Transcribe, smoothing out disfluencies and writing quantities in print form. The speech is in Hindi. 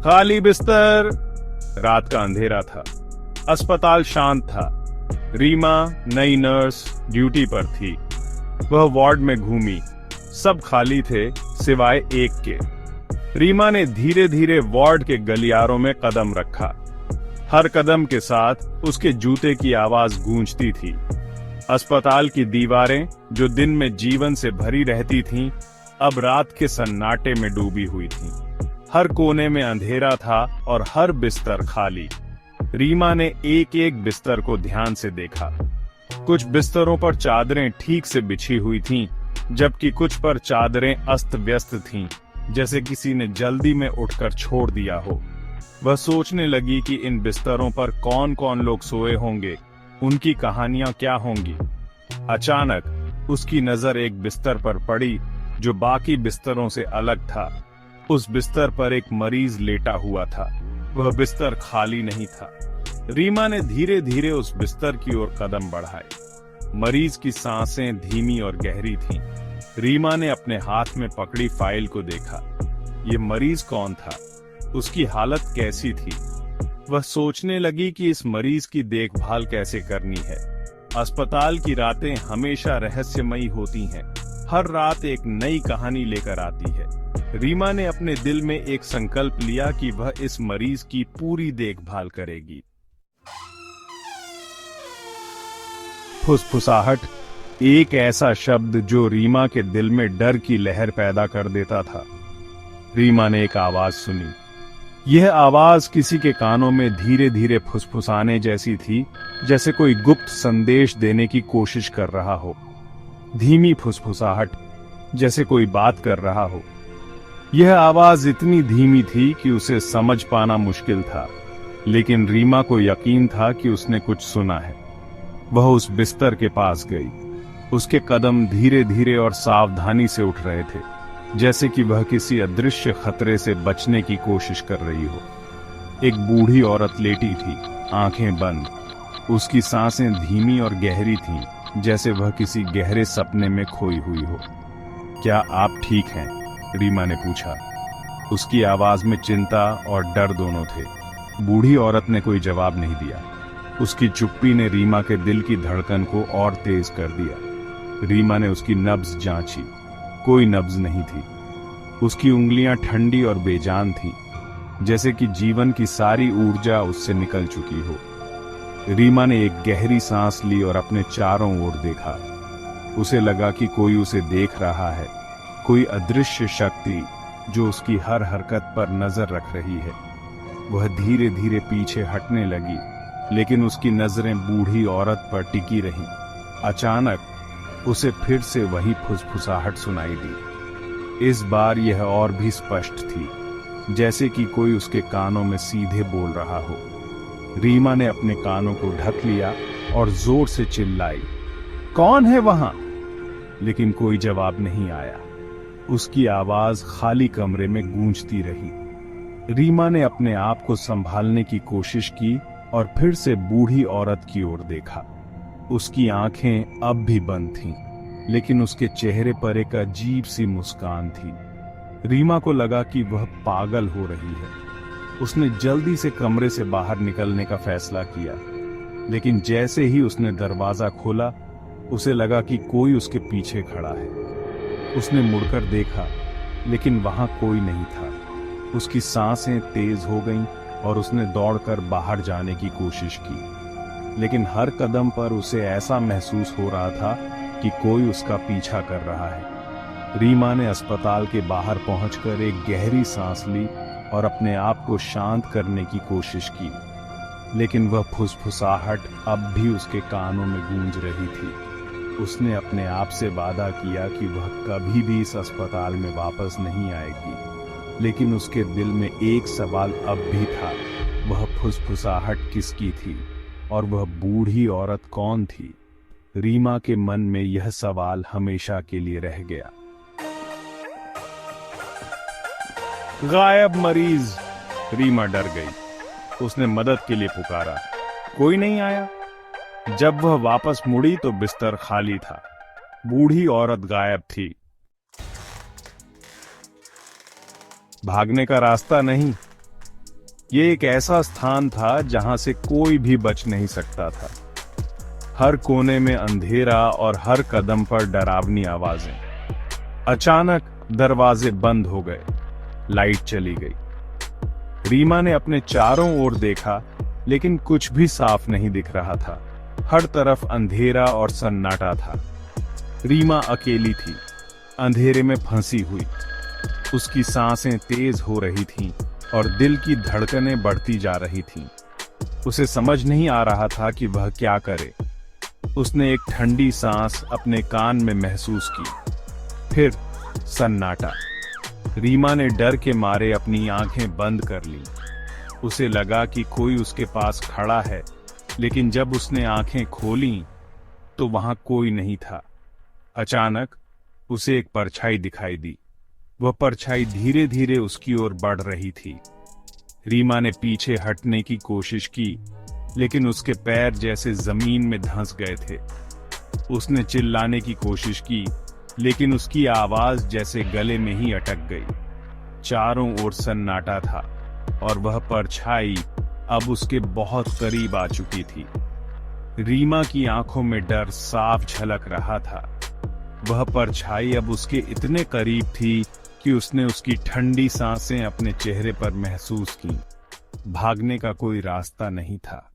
खाली बिस्तर। रात का अंधेरा था। अस्पताल शांत था। रीमा नई नर्स ड्यूटी पर थी। वह वार्ड में घूमी। सब खाली थे सिवाय एक के। रीमा ने धीरे धीरे वार्ड के गलियारों में कदम रखा। हर कदम के साथ उसके जूते की आवाज गूंजती थी। अस्पताल की दीवारें जो दिन में जीवन से भरी रहती थीं, अब रात के सन्नाटे में डूबी हुई थीं। हर कोने में अंधेरा था और हर बिस्तर खाली। रीमा ने एक एक बिस्तर को ध्यान से देखा। कुछ बिस्तरों पर चादरें ठीक से बिछी हुई थीं, जबकि कुछ पर चादरें अस्त व्यस्त थीं, जैसे किसी ने जल्दी में उठकर छोड़ दिया हो। वह सोचने लगी कि इन बिस्तरों पर कौन कौन लोग सोए होंगे, उनकी कहानियां क्या होंगी। अचानक उसकी नजर एक बिस्तर पर पड़ी जो बाकी बिस्तरों से अलग था। उस बिस्तर पर एक मरीज लेटा हुआ था। वह बिस्तर खाली नहीं था। रीमा ने धीरे धीरे उस बिस्तर की ओर कदम बढ़ाए। मरीज की सांसें धीमी और गहरी थीं। रीमा ने अपने हाथ में पकड़ी फाइल को देखा। ये मरीज कौन था? उसकी हालत कैसी थी? वह सोचने लगी कि इस मरीज की देखभाल कैसे करनी है। अस्पताल की रातें हमेशा रहस्यमयी होती हैं। हर रात एक नई कहानी लेकर आती है। रीमा ने अपने दिल में एक संकल्प लिया कि वह इस मरीज की पूरी देखभाल करेगी। फुसफुसाहट, एक ऐसा शब्द जो रीमा के दिल में डर की लहर पैदा कर देता था। रीमा ने एक आवाज सुनी। यह आवाज किसी के कानों में धीरे धीरे फुसफुसाने जैसी थी, जैसे कोई गुप्त संदेश देने की कोशिश कर रहा हो। धीमी फुसफुसाहट, जैसे कोई बात कर रहा हो। यह आवाज इतनी धीमी थी कि उसे समझ पाना मुश्किल था, लेकिन रीमा को यकीन था कि उसने कुछ सुना है। वह उस बिस्तर के पास गई। उसके कदम धीरे धीरे और सावधानी से उठ रहे थे, जैसे कि वह किसी अदृश्य खतरे से बचने की कोशिश कर रही हो। एक बूढ़ी औरत लेटी थी, आंखें बंद। उसकी सांसें धीमी और गहरी थीं, जैसे वह किसी गहरे सपने में खोई हुई हो। क्या आप ठीक हैं? रीमा ने पूछा। उसकी आवाज में चिंता और डर दोनों थे। बूढ़ी औरत ने कोई जवाब नहीं दिया। उसकी चुप्पी ने रीमा के दिल की धड़कन को और तेज कर दिया। रीमा ने उसकी नब्ज जांची। कोई नब्ज नहीं थी। उसकी उंगलियां ठंडी और बेजान थीं, जैसे कि जीवन की सारी ऊर्जा उससे निकल चुकी हो। रीमा ने एक गहरी सांस ली और अपने चारों ओर देखा। उसे लगा कि कोई उसे देख रहा है, कोई अदृश्य शक्ति जो उसकी हर हरकत पर नजर रख रही है। वह धीरे धीरे पीछे हटने लगी, लेकिन उसकी नजरें बूढ़ी औरत पर टिकी रहीं। अचानक उसे फिर से वही फुसफुसाहट सुनाई दी। इस बार यह और भी स्पष्ट थी, जैसे कि कोई उसके कानों में सीधे बोल रहा हो। रीमा ने अपने कानों को ढक लिया और जोर से चिल्लाई, कौन है वहां? लेकिन कोई जवाब नहीं आया। उसकी आवाज खाली कमरे में गूंजती रही। रीमा ने अपने आप को संभालने की कोशिश की और फिर से बूढ़ी औरत की ओर देखा। उसकी आंखें अब भी बंद थीं, लेकिन उसके चेहरे पर एक अजीब सी मुस्कान थी। रीमा को लगा कि वह पागल हो रही है। उसने जल्दी से कमरे से बाहर निकलने का फैसला किया, लेकिन जैसे ही उसने दरवाजा खोला, उसे लगा कि कोई उसके पीछे खड़ा है। उसने मुड़कर देखा, लेकिन वहां कोई नहीं था। उसकी सांसें तेज हो गईं और उसने दौड़कर बाहर जाने की कोशिश की, लेकिन हर कदम पर उसे ऐसा महसूस हो रहा था कि कोई उसका पीछा कर रहा है। रीमा ने अस्पताल के बाहर पहुंचकर एक गहरी सांस ली और अपने आप को शांत करने की कोशिश की, लेकिन वह फुसफुसाहट अब भी उसके कानों में गूंज रही थी। उसने अपने आप से वादा किया कि वह कभी भी इस अस्पताल में वापस नहीं आएगी, लेकिन उसके दिल में एक सवाल अब भी था, वह फुसफुसाहट किसकी थी और वह बूढ़ी औरत कौन थी? रीमा के मन में यह सवाल हमेशा के लिए रह गया। गायब मरीज। रीमा डर गई। उसने मदद के लिए पुकारा, कोई नहीं आया। जब वह वापस मुड़ी तो बिस्तर खाली था। बूढ़ी औरत गायब थी। भागने का रास्ता नहीं, ये एक ऐसा स्थान था जहां से कोई भी बच नहीं सकता था। हर कोने में अंधेरा और हर कदम पर डरावनी आवाजें। अचानक दरवाजे बंद हो गए, लाइट चली गई। रीमा ने अपने चारों ओर देखा, लेकिन कुछ भी साफ नहीं दिख रहा था। हर तरफ अंधेरा और सन्नाटा था। रीमा अकेली थी, अंधेरे में फंसी हुई। उसकी सांसें तेज हो रही थीं और दिल की धड़कनें बढ़ती जा रही थीं। उसे समझ नहीं आ रहा था कि वह क्या करे। उसने एक ठंडी सांस अपने कान में महसूस की। फिर सन्नाटा। रीमा ने डर के मारे अपनी आंखें बंद कर लीं। उसे लगा कि कोई उसके पास खड़ा है, लेकिन जब उसने आंखें खोलीं तो वहां कोई नहीं था। अचानक उसे एक परछाई दिखाई दी। वह परछाई धीरे धीरे उसकी ओर बढ़ रही थी। रीमा ने पीछे हटने की कोशिश की, लेकिन उसके पैर जैसे जमीन में धंस गए थे। उसने चिल्लाने की कोशिश की, लेकिन उसकी आवाज जैसे गले में ही अटक गई। चारों ओर सन्नाटा था और वह परछाई अब उसके बहुत करीब आ चुकी थी। रीमा की आंखों में डर साफ झलक रहा था। वह परछाई अब उसके इतने करीब थी कि उसने उसकी ठंडी सांसें अपने चेहरे पर महसूस की। भागने का कोई रास्ता नहीं था।